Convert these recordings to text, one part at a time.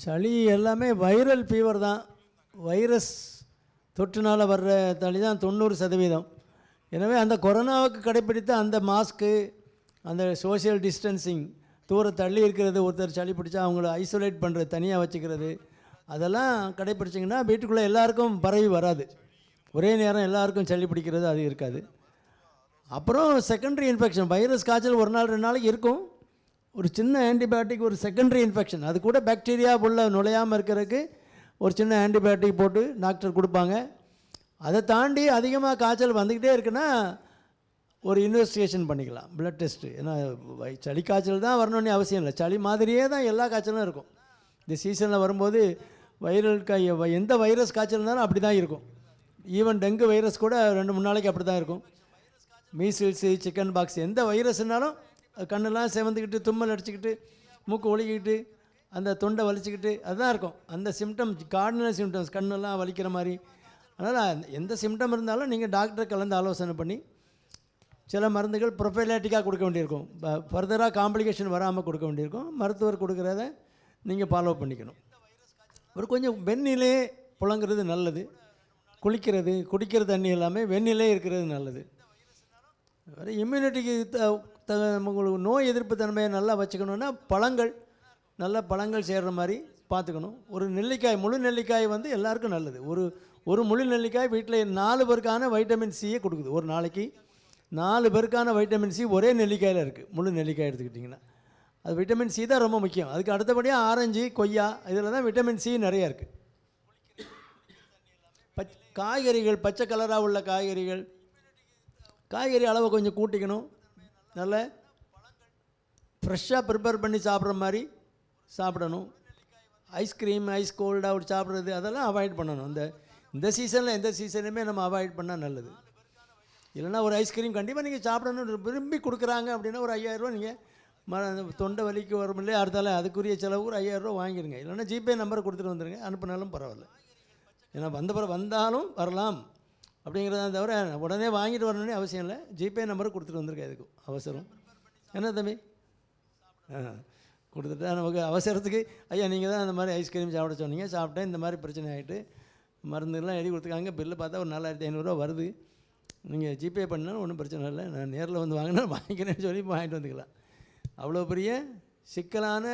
சளி எல்லாமே viral fever தான். வைரஸ் தொற்றுனால் வர்ற சளி தான் 90%. எனவே அந்த கொரோனாவுக்கு கடைப்பிடித்த அந்த மாஸ்க்கு, அந்த சோஷியல் டிஸ்டன்சிங், தூர தள்ளி இருக்கிறது, ஒருத்தர் சளி பிடிச்சா அவங்கள ஐசோலேட் பண்ணுறது, தனியாக வச்சுக்கிறது, அதெல்லாம் கடைப்பிடிச்சிங்கன்னா வீட்டுக்குள்ளே எல்லாருக்கும் பரவி வராது. ஒரே நேரம் எல்லாருக்கும் சளி பிடிக்கிறது அது இருக்காது. அப்புறம் செகண்டரி இன்ஃபெக்ஷன், வைரஸ் காய்ச்சல் ஒரு நாள் 2 நாளைக்கு இருக்கும். ஒரு சின்ன ஆன்டிபயோட்டிக், ஒரு செகண்டரி இன்ஃபெக்ஷன், அது கூட பாக்டீரியா உள்ள நுழையாமல் இருக்கிறதுக்கு ஒரு சின்ன ஆன்டிபயோட்டிக் போட்டு டாக்டர் கொடுப்பாங்க. அதை தாண்டி அதிகமாக காய்ச்சல் வந்துக்கிட்டே இருக்குன்னா ஒரு இன்வெஸ்டிகேஷன் பண்ணிக்கலாம், பிளட் டெஸ்ட்டு. ஏன்னா சளி காய்ச்சல் தான் வரணும்னு அவசியம் இல்லை, சளி மாதிரியே தான் எல்லா காய்ச்சலும் இருக்கும். இந்த சீசனில் வரும்போது வைரல் எந்த வைரஸ் காய்ச்சல்னாலும் அப்படி தான் இருக்கும். ஈவன் டெங்கு வைரஸ் கூட 2-3 நாளைக்கு அப்படி தான் இருக்கும். மீசில்ஸு, சிக்கன் பாக்ஸ், எந்த வைரஸ்னாலும் கண்ணெல்லாம் செவந்துக்கிட்டு, தும்மல் அடிச்சுக்கிட்டு, மூக்கு ஒழுகிக்கிட்டு, அந்த தொண்டை வலிச்சுக்கிட்டு அதுதான் இருக்கும். அந்த சிம்டம் கார்டினல் சிம்டம்ஸ், கண்ணெல்லாம் வலிக்கிற மாதிரி. அதனால் எந்த சிம்டம் இருந்தாலும் நீங்கள் டாக்டரை கலந்து ஆலோசனை பண்ணி சில மருந்துகள் ப்ரொஃபைலாட்டிக்காக கொடுக்க வேண்டியிருக்கும், ஃபர்தராக காம்ப்ளிகேஷன் வராமல் கொடுக்க வேண்டியிருக்கும். மருத்துவர் கொடுக்குறத நீங்கள் ஃபாலோ பண்ணிக்கணும். ஒரு கொஞ்சம் வெந்நிலே புழங்குறது நல்லது. குளிக்கிறது, குடிக்கிற தண்ணி எல்லாமே வெந்நிலே இருக்கிறது நல்லது. வேறு இம்யூனிட்டிக்கு உங்களுக்கு நோய் எதிர்ப்பு தன்மையை நல்லா வச்சுக்கணுன்னா பழங்கள், நல்ல பழங்கள் சேர்கிற மாதிரி பார்த்துக்கணும். ஒரு நெல்லிக்காய், முழு நெல்லிக்காய் வந்து எல்லாருக்கும் நல்லது. ஒரு முழு நெல்லிக்காய் வீட்டில் 4 பேருக்கான வைட்டமின் சியை கொடுக்குது. ஒரு நாளைக்கு 4 பேருக்கான வைட்டமின் சி ஒரே நெல்லிக்காயில் இருக்குது. முழு நெல்லிக்காய் எடுத்துக்கிட்டிங்கன்னா அது விட்டமின் சி தான் ரொம்ப முக்கியம். அதுக்கு அடுத்தபடியாக ஆரஞ்சு, கொய்யா, இதில் தான் விட்டமின் சி நிறையா இருக்குது. காய்கறிகள், பச்சை கலராக உள்ள காய்கறி அளவை கொஞ்சம் கூட்டிக்கணும். நல்ல ஃப்ரெஷ்ஷாக ப்ரிப்பேர் பண்ணி சாப்பிட்ற மாதிரி சாப்பிடணும். ஐஸ்கிரீம், ஐஸ் கோல்டாக அப்படி சாப்பிட்றது அதெல்லாம் அவாய்ட் பண்ணணும். இந்த சீசனில் எந்த சீசனுமே நம்ம அவாய்ட் பண்ணால் நல்லது. இல்லைனா ஒரு ஐஸ்கிரீம் கண்டிப்பாக நீங்கள் சாப்பிடணும், விரும்பி கொடுக்குறாங்க அப்படின்னா ஒரு 5000 ரூபா நீங்கள் தொண்டை வலிக்கு வரும் இல்லையா, அடுத்தால அதுக்குரிய செலவு ஒரு 5000 ரூபா வாங்கிடுங்க. இல்லைனா ஜிபே நம்பரை கொடுத்துட்டு வந்துடுங்க, அனுப்புனாலும் பரவாயில்ல. ஏன்னா வந்தாலும் வரலாம் அப்படிங்கிறத தவிர உடனே வாங்கிட்டு வரணும்னே அவசியம் இல்லை. ஜிபே நம்பரை கொடுத்துட்டு வந்துருக்கேன், எதுக்கும் அவசரம். என்ன தம்பி கொடுத்துட்டா நமக்கு அவசரத்துக்கு, ஐயா நீங்கள் தான் அந்த மாதிரி ஐஸ்கிரீம் சாப்பிட சொன்னீங்க, சாப்பிட்டேன், இந்த மாதிரி பிரச்சனை ஆகிட்டு மருந்துலாம் எழுதி கொடுத்துருக்காங்க, பில்லு பார்த்தா ஒரு 4500 ரூபா வருது, நீங்கள் ஜிபே பண்ணாலும் ஒன்றும் பிரச்சனை இல்லை, நான் நேரில் வந்து வாங்கினா வாங்கிக்கிறேன்னு சொல்லி வாங்கிட்டு வந்துக்கலாம். அவ்வளோ பெரிய சிக்கலான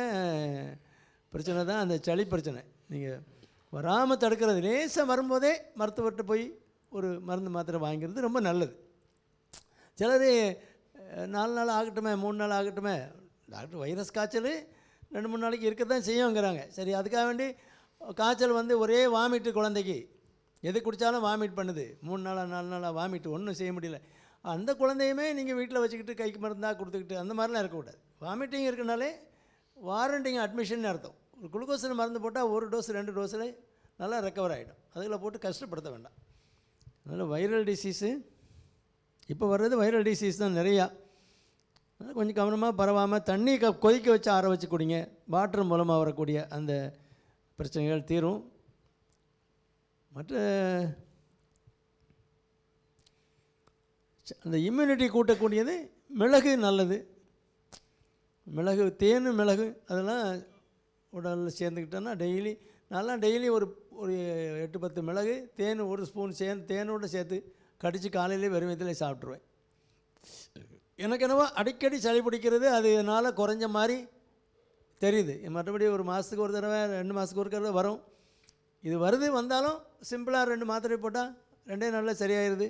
பிரச்சனை தான் அந்த சளி பிரச்சனை. நீங்கள் வராமல் தடுக்கிறது, லேசாக வரும்போதே மருத்துவர்கிட்ட போய் ஒரு மருந்து மாத்திரை வாங்கிறது ரொம்ப நல்லது. சிலர் 4 நாள் ஆகட்டுமே, 3 நாள் ஆகட்டுமே, டாக்டர் வைரஸ் காய்ச்சல் 2-3 நாளைக்கு இருக்க தான் செய்யுங்கிறாங்க. சரி, அதுக்காக வேண்டி காய்ச்சல் வந்து ஒரே வாமிட்டு, குழந்தைக்கு எது குடித்தாலும் வாமிட் பண்ணுது, 3 நாளாக 4 நாளாக வாமிட்டு, ஒன்றும் செய்ய முடியல, அந்த குழந்தையுமே நீங்கள் வீட்டில் வச்சுக்கிட்டு கைக்கு மருந்தாக கொடுத்துக்கிட்டு அந்த மாதிரிலாம் இருக்கக்கூடாது. வாமிட்டிங் இருக்குனாலே வாரண்டிங் அட்மிஷன் அர்த்தம். ஒரு குளுக்கோஸில் மருந்து போட்டால் 1 டோஸ் 2 டோஸில் நல்லா ரெக்கவர் ஆகிடும். அதில் போட்டு கஷ்டப்படுத்த வேண்டாம். அதனால் வைரல் டிசீஸு இப்போ வர்றது வைரல் டிசீஸ் தான் நிறையா. அதனால் கொஞ்சம் கவனமாக பரவாமல் தண்ணி கொதிக்க வச்சு ஆற வச்சு குடிங்க. வாட்டர் மூலமாக வரக்கூடிய அந்த பிரச்சனைகள் தீரும். மற்ற அந்த இம்யூனிட்டி கூட்டக்கூடியது மிளகு நல்லது. மிளகு, தேன், மிளகு அதெல்லாம் உடலில் சேர்ந்துக்கிட்டோன்னா டெய்லி ஒரு 8-10 மிளகு, தேன் 1 ஸ்பூன் தேனோடு சேர்த்து கடித்து காலையிலே வெறுமயத்தில் சாப்பிட்ருவேன். எனக்கு என்னவோ அடிக்கடி சளி பிடிக்கிறது அதனால் குறைஞ்ச மாதிரி தெரியுது. மற்றபடி ஒரு மாதத்துக்கு ஒரு தடவை, 2 மாதத்துக்கு ஒரு தடவை வரும். இது வந்தாலும் சிம்பிளாக 2 மாத்திரை போட்டால் 2 நாளில் சரியாயிருது.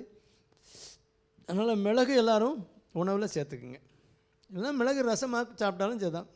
அதனால் மிளகு எல்லோரும் உணவில் சேர்த்துக்குங்க. இல்லைன்னா மிளகு ரசமாக சாப்பிட்டாலும் சரிதான்.